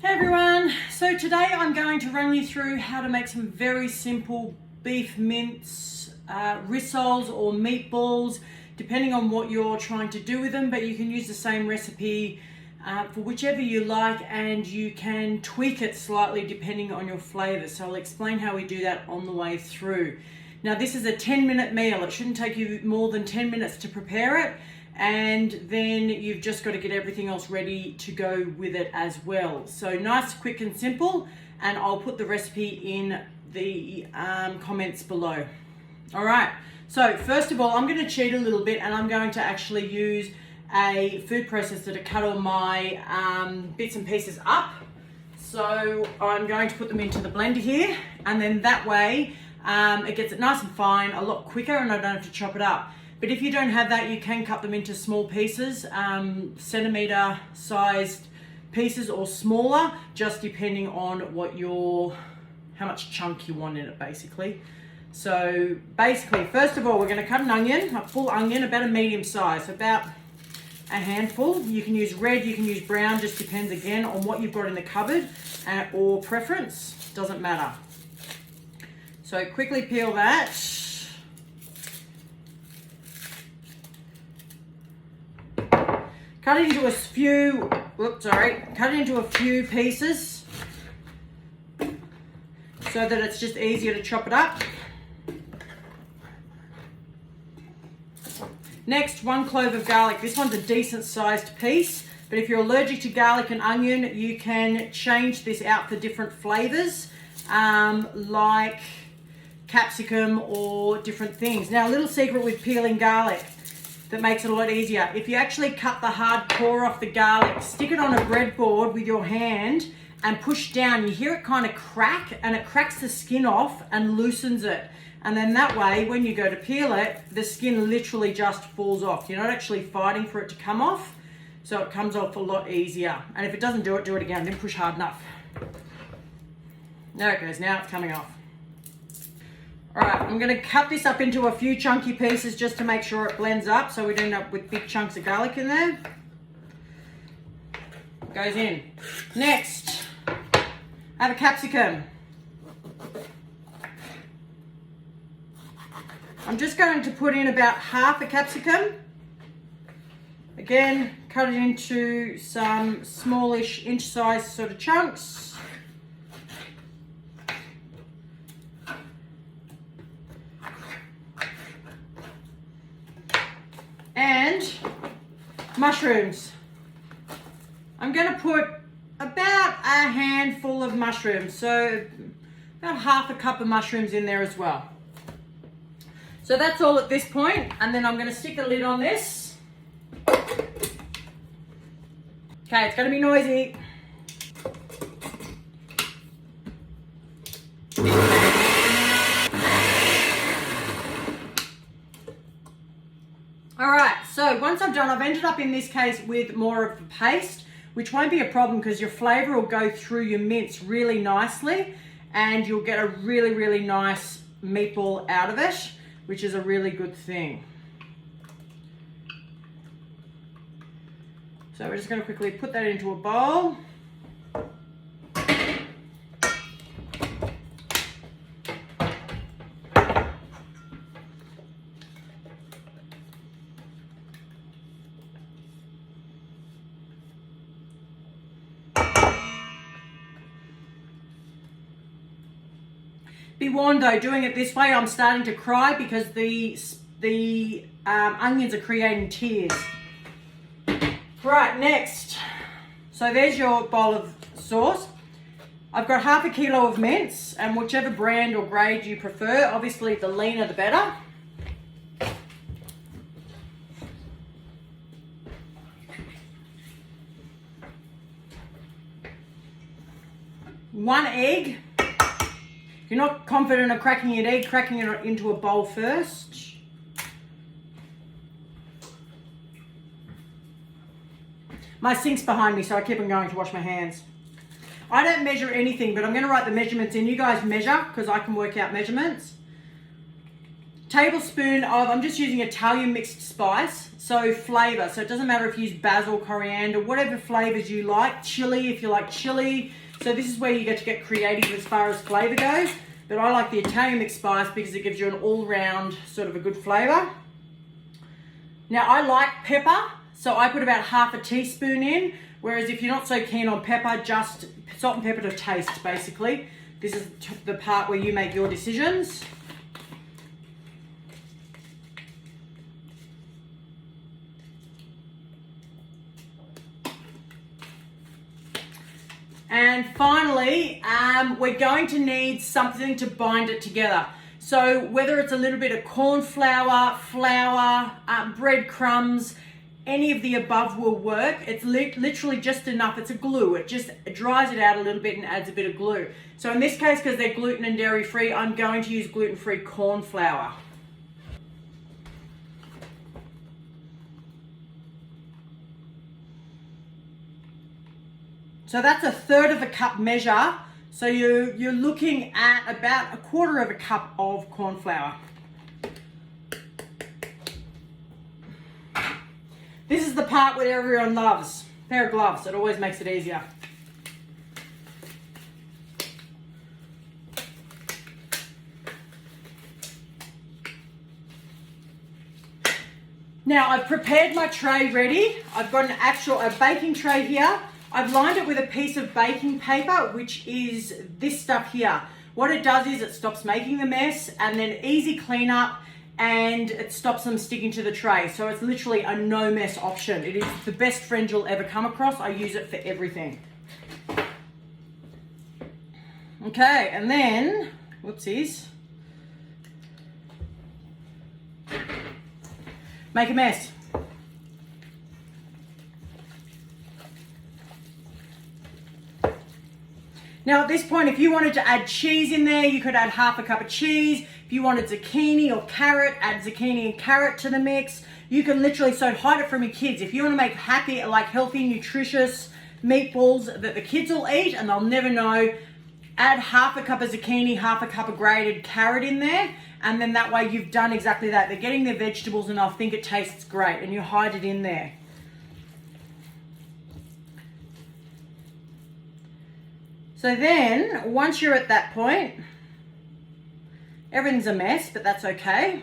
Hey everyone, so today I'm going to run you through how to make some very simple beef mince rissoles or meatballs, depending on what you're trying to do with them, but you can use the same recipe for whichever you like, and you can tweak it slightly depending on your flavor. So I'll explain how we do that on the way through. Now this is a 10-minute meal. It shouldn't take you more than 10 minutes to prepare it, and then you've just got to get everything else ready to go with it as well. So nice, quick and simple, and I'll put the recipe in the comments below. All right, so first of all, I'm going to cheat a little bit, and I'm going to actually use a food processor to cut all my bits and pieces up. So I'm going to put them into the blender here, and then that way it gets it nice and fine, a lot quicker, and I don't have to chop it up. But if you don't have that, you can cut them into small pieces, centimeter sized pieces or smaller, just depending on how much chunk you want in it, basically. So basically, first of all, we're going to cut an onion, a full onion, about a medium size, about a handful. You can use red, you can use brown, just depends again on what you've got in the cupboard or preference, doesn't matter. So quickly peel that. Cut it into a few pieces so that it's just easier to chop it up. Next, 1 clove of garlic. This one's a decent sized piece, but if you're allergic to garlic and onion, you can change this out for different flavors, like capsicum or different things. Now, a little secret with peeling garlic that makes it a lot easier. If you actually cut the hard core off the garlic, stick it on a breadboard with your hand and push down, you hear it kind of crack, and it cracks the skin off and loosens it. And then that way, when you go to peel it, the skin literally just falls off. You're not actually fighting for it to come off, so it comes off a lot easier. And if it doesn't do it again, then push hard enough. There it goes, now it's coming off. All right, I'm going to cut this up into a few chunky pieces just to make sure it blends up so we don't end up with big chunks of garlic in there. Goes in. Next, I have a capsicum. I'm just going to put in about half a capsicum. Again, cut it into some smallish inch-sized sort of chunks. And mushrooms. I'm going to put about a handful of mushrooms, so about half a cup of mushrooms in there as well. So that's all at this point, and then I'm going to stick a lid on this. Okay, it's going to be noisy. All right, so once I'm done, I've ended up in this case with more of the paste, which won't be a problem because your flavor will go through your mince really nicely, and you'll get a really, really nice meatball out of it, which is a really good thing. So we're just going to quickly put that into a bowl. Be warned though, doing it this way, I'm starting to cry because the onions are creating tears. Right, next. So there's your bowl of sauce. I've got half a kilo of mince, and whichever brand or grade you prefer, obviously the leaner the better. One egg. If you're not confident of cracking an egg, cracking it into a bowl first. My sink's behind me, so I keep on going to wash my hands. I don't measure anything, but I'm going to write the measurements in. You guys measure, because I can work out measurements. tablespoon of, I'm just using Italian mixed spice, so flavor. So it doesn't matter if you use basil, coriander, whatever flavors you like. Chili, if you like chili. So this is where you get to get creative as far as flavor goes. But I like the Italian mixed spice because it gives you an all-round sort of a good flavor. Now I like pepper, so I put about half a teaspoon in. Whereas if you're not so keen on pepper, just salt and pepper to taste, basically. This is the part where you make your decisions. And finally, we're going to need something to bind it together. So whether it's a little bit of cornflour, flour, breadcrumbs, any of the above will work. It's literally just enough. It's a glue. It just dries it out a little bit and adds a bit of glue. So in this case, because they're gluten and dairy free, I'm going to use gluten-free corn flour. So that's 1/3 of a cup measure. So you're looking at about 1/4 of a cup of corn flour. This is the part where everyone loves. A pair of gloves, it always makes it easier. Now I've prepared my tray ready. I've got a baking tray here. I've lined it with a piece of baking paper, which is this stuff here. What it does is it stops making the mess, and then easy cleanup, and it stops them sticking to the tray. So it's literally a no mess option. It is the best friend you'll ever come across. I use it for everything. Okay, and then, whoopsies. Make a mess. Now at this point, if you wanted to add cheese in there, you could add half a cup of cheese. If you wanted zucchini or carrot, add zucchini and carrot to the mix. You can literally, so hide it from your kids. If you want to make happy, like healthy, nutritious meatballs that the kids will eat and they'll never know, add half a cup of zucchini, half a cup of grated carrot in there. And then that way you've done exactly that. They're getting their vegetables and they'll think it tastes great, and you hide it in there. So then, once you're at that point, everything's a mess, but that's okay.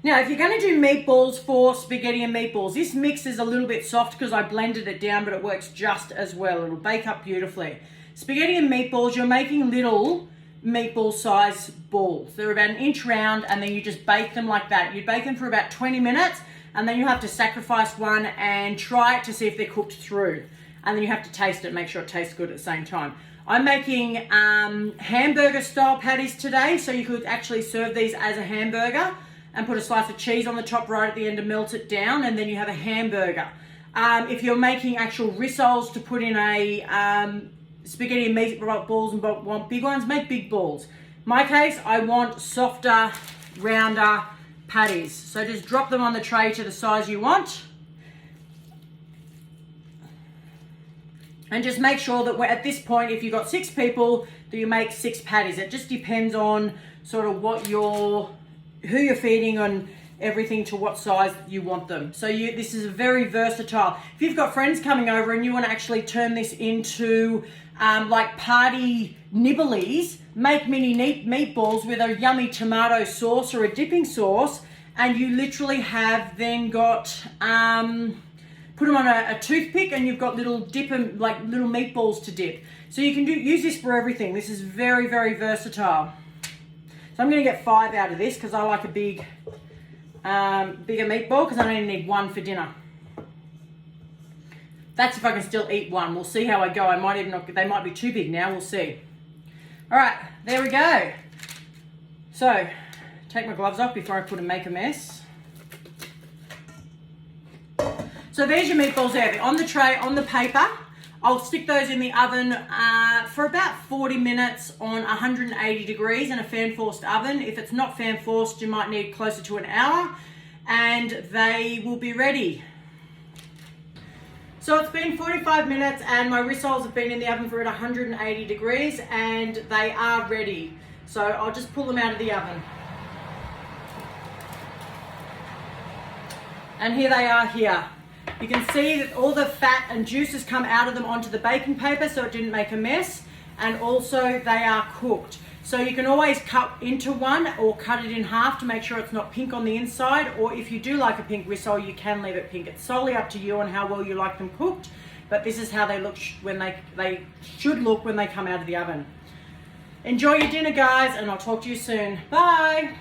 Now, if you're going to do meatballs for spaghetti and meatballs, this mix is a little bit soft because I blended it down, but it works just as well. It'll bake up beautifully. Spaghetti and meatballs, you're making little meatball size balls. They're about 1 inch round, and then you just bake them like that. You bake them for about 20 minutes, and then you have to sacrifice one and try it to see if they're cooked through. And then you have to taste it, make sure it tastes good at the same time. I'm making hamburger style patties today, so you could actually serve these as a hamburger and put a slice of cheese on the top right at the end to melt it down, and then you have a hamburger. If you're making actual rissoles to put in a spaghetti and meatballs and want big ones, make big balls. In my case, I want softer, rounder patties. So just drop them on the tray to the size you want. And just make sure that we're at this point, if you've got 6 people, that you make 6 patties. It just depends on sort of who you're feeding and everything to what size you want them. So this is very versatile. If you've got friends coming over and you want to actually turn this into like party nibblies, make mini meatballs with a yummy tomato sauce or a dipping sauce, and you literally have then got put them on a toothpick, and you've got little little meatballs to dip. So you can use this for everything. This is very, very versatile. So I'm going to get 5 out of this because I like a bigger meatball, because I only need 1 for dinner. That's if I can still eat 1. We'll see how I go. They might be too big now. We'll see. All right, there we go. So take my gloves off before I make a mess. So there's your meatballs there. They're on the tray, on the paper. I'll stick those in the oven for about 40 minutes on 180 degrees in a fan-forced oven. If it's not fan-forced, you might need closer to an hour, and they will be ready. So it's been 45 minutes and my rissoles have been in the oven for at 180 degrees and they are ready. So I'll just pull them out of the oven. And here they are here. You can see that all the fat and juices come out of them onto the baking paper so it didn't make a mess. And also they are cooked. So you can always cut into one or cut it in half to make sure it's not pink on the inside, or if you do like a pink rissole, you can leave it pink. It's solely up to you on how well you like them cooked, but this is how they look when they should look when they come out of the oven. Enjoy your dinner, guys, and I'll talk to you soon. Bye.